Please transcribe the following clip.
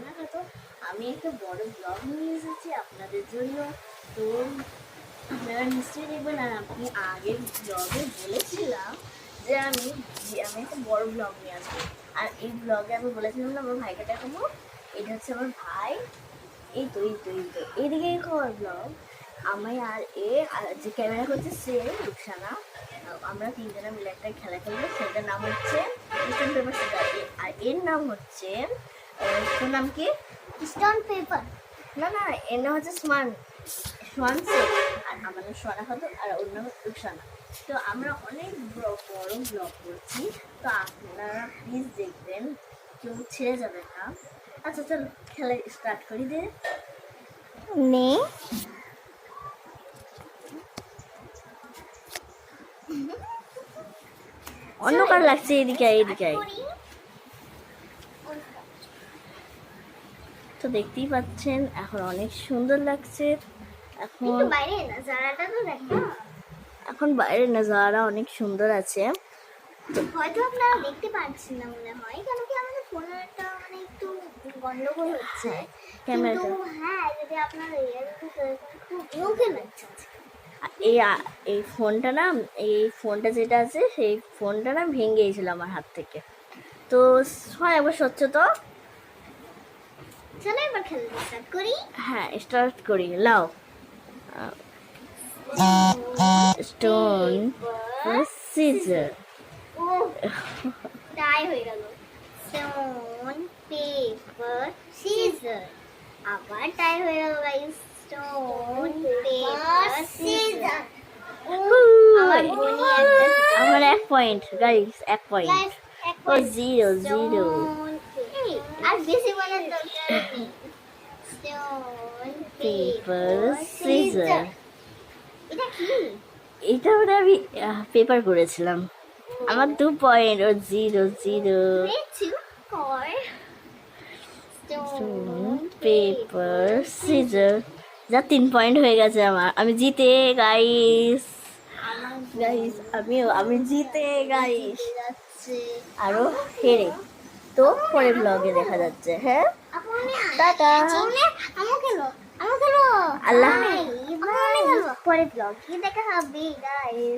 নাগাদ আমি একটা বড় ব্লগ নিয়ে এসেছি আপনাদের জন্য। তো আপনারা নিশ্চয়ই দেখবেন। আর আপনি আগের ব্লগে বলেছিলাম যে আমি একটা বড় ব্লগ নিয়ে আসবো। আর এই ব্লগে আমি বলেছিলাম না আমার ভাইকে দেখাবো। এটা হচ্ছে আমার ভাই। এই তো এইদিকে আমার ব্লগ। আমি আর যে ক্যামেরা করছে সে রুকসানা। আমরা তিনজনে মিলে একটা খেলা খেলবো, সেটার নাম হচ্ছে স্টোন পেপার সিজার। আর এর নাম হচ্ছে তোর নাম কি? Stone paper. না এর নাম হচ্ছে সোয়ান সেট। আর আমার নাম সোয়ানা খাতুন আর ওর নাম রুকসানা। তো আমরা অনেক বড় ব্লগ করছি। তো আপনারা প্লিজ দেখবেন, কেউ ছেড়ে যাবেন না। আচ্ছা চলো খেলা স্টার্ট করি দে। নে অন্ধকার লাগছে, এদিকে তো দেখতেই পাচ্ছেন এখন অনেক সুন্দর লাগছে। এখন বাইরের নাজারা অনেক সুন্দর আছে। হয়তো আপনারা দেখতে পাচ্ছেন না মনে হয়, কেন কি আমাদের ফোনের একটা মানে একটু গন্ডগোল হচ্ছে ক্যামেরাটা। হ্যাঁ, যদি আপনারা খুব মুখে লাগছে। এই ফোনটা যেটা আছে সেই ফোনটা না ভেঙে গেছিল আমার হাত থেকে। তো হয় একবার সচ্ছ তো। চলো এবার খেলা স্টার্ট করি। হ্যাঁ স্টার্ট করি। লাও স্টোন সিজার। ও টাই হয়ে গেল। Stone paper scissor. আবার টাই হয়ে গেল গাইস। Stone paper scissor. আমার 1 পয়েন্ট গাইস, 1 পয়েন্ট। ও 0 আর বেশি বলার দরকার নেই। Stone paper scissor. এটা কি? এটা আমি পেপার করেছিলাম। আমার 2 পয়েন্ট। ও 0 স্টোন পেপার সিজার। যা 3 পয়েন্ট হয়ে গেছে আমার। আমি জিতে গাইস। আমি জিতে গাইস। আরো হেরে। তো পরের ব্লগে দেখা যাচ্ছে। হ্যাঁ টাটা। আল্লাহ পরে ব্লগ দেখা হবে গাইস।